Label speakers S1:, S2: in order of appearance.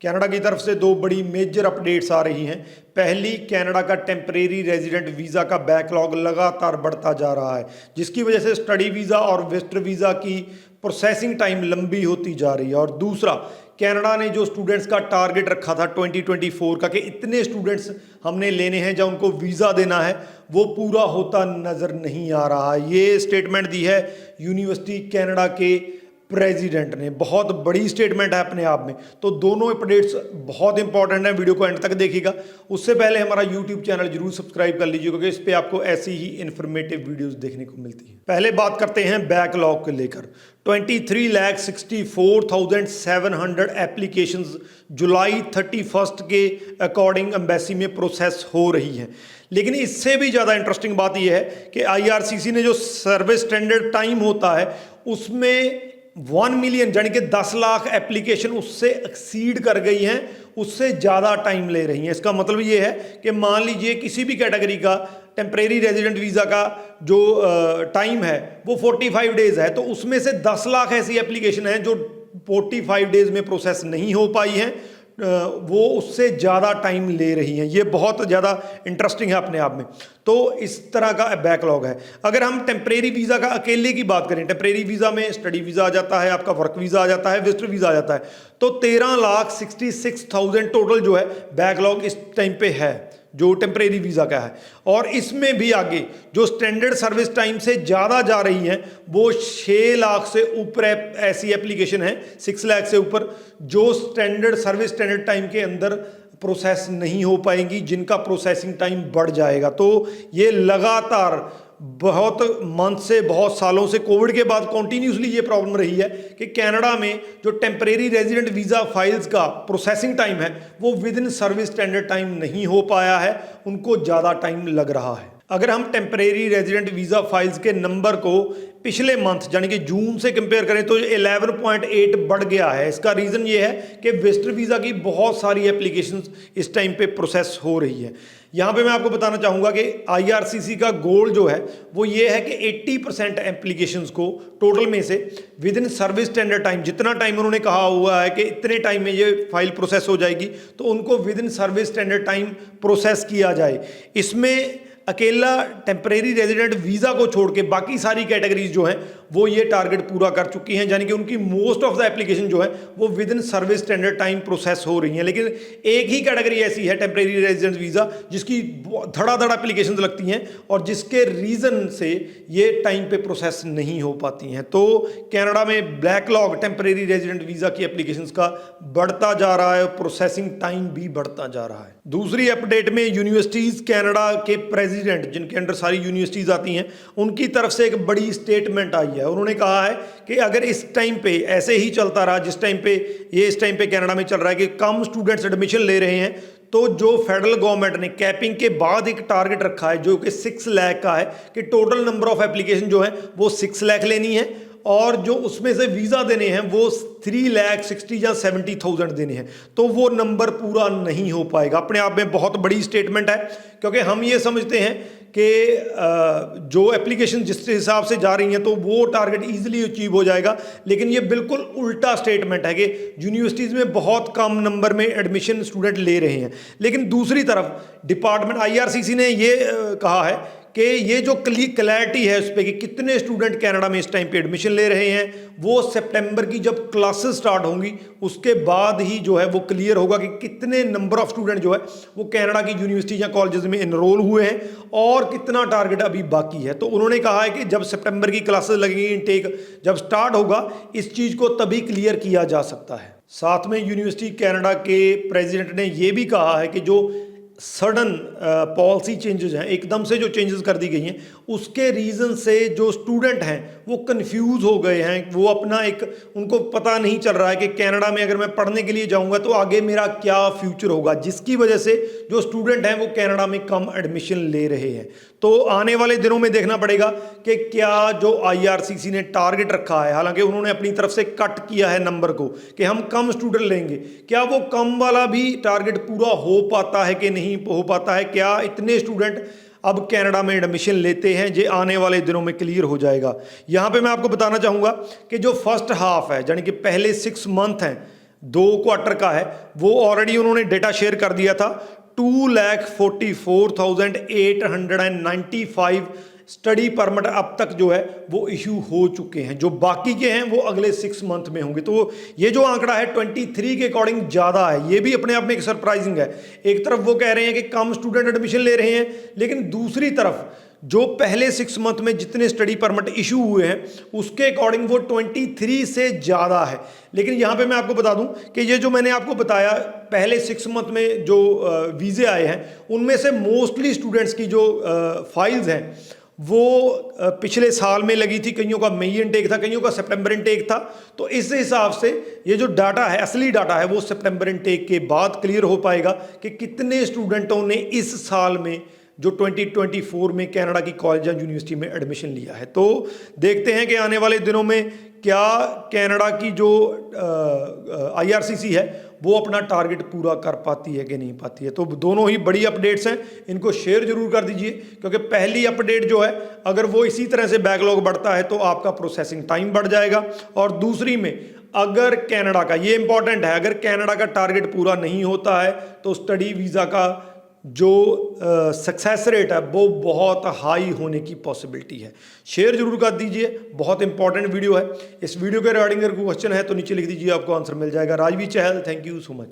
S1: Canada की तरफ से दो बड़ी मेजर अपडेट्स आ रही हैं। पहली, कनाडा का टेम्परेरी रेजिडेंट वीज़ा का बैकलॉग लगातार बढ़ता जा रहा है, जिसकी वजह से स्टडी वीज़ा और विजिटर वीज़ा की प्रोसेसिंग टाइम लंबी होती जा रही है। और दूसरा, कनाडा ने जो स्टूडेंट्स का टारगेट रखा था 2024 का कि इतने स्टूडेंट्स हमने लेने हैं जब उनको वीज़ा देना है, वो पूरा होता नज़र नहीं आ रहा है। ये स्टेटमेंट दी है यूनिवर्सिटी कनाडा के प्रेसिडेंट ने। बहुत बड़ी स्टेटमेंट है अपने आप में। तो दोनों अपडेट्स बहुत इंपॉर्टेंट है, वीडियो को एंड तक देखिएगा। उससे पहले हमारा यूट्यूब चैनल जरूर सब्सक्राइब कर लीजिए, क्योंकि इस पे आपको ऐसी ही इन्फॉर्मेटिव वीडियोस देखने को मिलती है। पहले बात करते हैं बैकलॉग को लेकर। 23,64,700 एप्लीकेशंस जुलाई 31 के अकॉर्डिंग एम्बेसी में प्रोसेस हो रही हैं। लेकिन इससे भी ज़्यादा इंटरेस्टिंग बात यह है कि IRCC ने जो सर्विस स्टैंडर्ड टाइम होता है उसमें 1 मिलियन यानी कि 10 लाख एप्लीकेशन उससे एक्सीड कर गई हैं, उससे ज़्यादा टाइम ले रही हैं। इसका मतलब ये है कि मान लीजिए किसी भी कैटेगरी का टेम्परेरी रेजिडेंट वीज़ा का जो टाइम है वो 45 डेज़ है, तो उसमें से 10 लाख ऐसी एप्लीकेशन हैं जो 45 डेज़ में प्रोसेस नहीं हो पाई हैं, वो उससे ज़्यादा टाइम ले रही हैं। ये बहुत ज़्यादा इंटरेस्टिंग है अपने आप में। तो इस तरह का बैकलॉग है। अगर हम टेम्परेरी वीज़ा का अकेले की बात करें, टेम्परेरी वीज़ा में स्टडी वीज़ा आ जाता है, आपका वर्क वीज़ा आ जाता है, विजिटर वीज़ा आ जाता है, तो 13,66,000 टोटल जो है बैकलॉग इस टाइम पे है जो टेम्परेरी वीज़ा का है। और इसमें भी आगे जो स्टैंडर्ड सर्विस टाइम से ज़्यादा जा रही हैं वो 6 लाख से ऊपर ऐसी एप्लीकेशन है, 6 लाख से ऊपर, जो स्टैंडर्ड सर्विस स्टैंडर्ड टाइम के अंदर प्रोसेस नहीं हो पाएंगी, जिनका प्रोसेसिंग टाइम बढ़ जाएगा। तो ये लगातार बहुत मंथ से, बहुत सालों से, कोविड के बाद कॉन्टीन्यूसली ये प्रॉब्लम रही है कि कनाडा में जो टेम्परेरी रेजिडेंट वीज़ा फाइल्स का प्रोसेसिंग टाइम है वो with in service standard time नहीं हो पाया है, उनको ज़्यादा टाइम लग रहा है। अगर हम टेम्परेरी रेजिडेंट वीज़ा फाइल्स के नंबर को पिछले मंथ यानी कि जून से कंपेयर करें तो 11.8 बढ़ गया है। इसका रीज़न ये है कि विजिटर वीज़ा की बहुत सारी एप्लीकेशंस इस टाइम पे प्रोसेस हो रही है। यहाँ पे मैं आपको बताना चाहूँगा कि IRCC का गोल जो है वो ये है कि 80% एप्लीकेशंस को टोटल में से with in service standard time, जितना टाइम उन्होंने कहा हुआ है कि इतने टाइम में ये फाइल प्रोसेस हो जाएगी, तो उनको with in service standard time process किया जाए। इसमें अकेला टेम्परेरी रेजिडेंट वीज़ा को छोड़ के बाकी सारी कैटेगरीज जो हैं वो ये टारगेट पूरा कर चुकी हैं, यानी कि उनकी मोस्ट ऑफ द एप्लीकेशन जो है वो with in service standard time process हो रही हैं। लेकिन एक ही कैटेगरी ऐसी है टेम्परेरी रेजिडेंट वीज़ा जिसकी धड़ाधड़ एप्लीकेशन लगती हैं और जिसके रीज़न से ये टाइम पे प्रोसेस नहीं हो पाती हैं। तो कनाडा में बैकलॉग टेम्परेरी रेजिडेंट वीज़ा की एप्लीकेशन का बढ़ता जा रहा है, प्रोसेसिंग टाइम भी बढ़ता जा रहा है। दूसरी अपडेट में यूनिवर्सिटीज़ कनाडा के प्रेसिडेंट, जिनके अंडर सारी यूनिवर्सिटीज़ आती हैं, उनकी तरफ से एक बड़ी स्टेटमेंट आई है। उन्होंने कहा है कि अगर इस टाइम पे ऐसे ही चलता रहा जिस टाइम पे ये इस टाइम पे कनाडा में चल रहा है कि कम स्टूडेंट्स एडमिशन ले रहे हैं, तो जो फेडरल गवर्नमेंट ने कैपिंग के बाद एक टारगेट रखा है जो कि 6 लाख का है कि टोटल नंबर ऑफ एप्लीकेशन जो है वो 6 लाख लेनी है, और जो उसमें से वीज़ा देने हैं वो 3,60,000 या 70,000 देने हैं, तो वो नंबर पूरा नहीं हो पाएगा। अपने आप में बहुत बड़ी स्टेटमेंट है, क्योंकि हम ये समझते हैं कि जो एप्लीकेशन जिस हिसाब से जा रही हैं तो वो टारगेट ईजिली अचीव हो जाएगा। लेकिन ये बिल्कुल उल्टा स्टेटमेंट है कि यूनिवर्सिटीज़ में बहुत कम नंबर में एडमिशन स्टूडेंट ले रहे हैं। लेकिन दूसरी तरफ डिपार्टमेंट IRCC ने ये कहा है कि ये जो क्लैरिटी है उस पर कि कितने स्टूडेंट कनाडा में इस टाइम पे एडमिशन ले रहे हैं वो सितंबर की जब क्लासेस स्टार्ट होंगी उसके बाद ही जो है वो क्लियर होगा कि कितने नंबर ऑफ स्टूडेंट जो है वो कनाडा की यूनिवर्सिटी या कॉलेजेस में इनरोल हुए हैं और कितना टारगेट अभी बाकी है। तो उन्होंने कहा है कि जब सितंबर की क्लासेस लगेंगी, इनटेक जब स्टार्ट होगा, इस चीज़ को तभी क्लियर किया जा सकता है। साथ में यूनिवर्सिटी कनाडा के प्रेसिडेंट ने यह भी कहा है कि जो सडन पॉलिसी चेंजेस हैं, एकदम से जो चेंजेस कर दी गई हैं, उसके रीज़न से जो स्टूडेंट हैं वो कंफ्यूज हो गए हैं। वो अपना उनको पता नहीं चल रहा है कि कनाडा में अगर मैं पढ़ने के लिए जाऊंगा तो आगे मेरा क्या फ्यूचर होगा, जिसकी वजह से जो स्टूडेंट हैं वो कनाडा में कम एडमिशन ले रहे हैं। तो आने वाले दिनों में देखना पड़ेगा कि क्या जो IRCC ने टारगेट रखा है, हालांकि उन्होंने अपनी तरफ से कट किया है नंबर को कि हम कम स्टूडेंट लेंगे, क्या वो कम वाला भी टारगेट पूरा हो पाता है कि नहीं हो पाता है, क्या इतने स्टूडेंट अब कनाडा में एडमिशन लेते हैं, जो आने वाले दिनों में क्लियर हो जाएगा। यहाँ पे मैं आपको बताना चाहूँगा कि जो फर्स्ट हाफ है यानी कि पहले 6 मंथ हैं 2 क्वार्टर का है, वो ऑलरेडी उन्होंने डेटा शेयर कर दिया था। 2,44,895 स्टडी परमिट अब तक जो है वो इशू हो चुके हैं। जो बाकी के हैं वो अगले 6 मंथ में होंगे। तो ये जो आंकड़ा है 23 के अकॉर्डिंग ज़्यादा है, ये भी अपने आप में एक सरप्राइजिंग है। एक तरफ वो कह रहे हैं कि कम स्टूडेंट एडमिशन ले रहे हैं, लेकिन दूसरी तरफ जो पहले 6 मंथ में जितने स्टडी परमिट इशू हुए हैं उसके अकॉर्डिंग वो 23 से ज़्यादा है। लेकिन यहाँ पे मैं आपको बता दूं कि ये जो मैंने आपको बताया पहले 6 मंथ में जो वीज़े आए हैं, उनमें से मोस्टली स्टूडेंट्स की जो फाइल्स हैं वो पिछले साल में लगी थी, कईयों का मई इनटेक था, कईयों का सितंबर इनटेक था। तो इस हिसाब से ये जो डाटा है, असली डाटा है, वो सितंबर इनटेक के बाद क्लियर हो पाएगा कि कितने स्टूडेंटों ने इस साल में जो 2024 में कनाडा की कॉलेज या यूनिवर्सिटी में एडमिशन लिया है। तो देखते हैं कि आने वाले दिनों में क्या कनाडा की जो IRCC है वो अपना टारगेट पूरा कर पाती है कि नहीं पाती है। तो दोनों ही बड़ी अपडेट्स हैं, इनको शेयर जरूर कर दीजिए, क्योंकि पहली अपडेट जो है अगर वो इसी तरह से बैकलॉग बढ़ता है तो आपका प्रोसेसिंग टाइम बढ़ जाएगा। और दूसरी में अगर कनाडा का, ये इंपॉर्टेंट है, अगर कनाडा का टारगेट पूरा नहीं होता है तो स्टडी वीज़ा का जो सक्सेस रेट है वो बहुत हाई होने की पॉसिबिलिटी है। शेयर जरूर कर दीजिए, बहुत इंपॉर्टेंट वीडियो है। इस वीडियो के रिगार्डिंग अगर कोई क्वेश्चन है तो नीचे लिख दीजिए, आपको आंसर मिल जाएगा। राजवीर चहल, थैंक यू सो मच।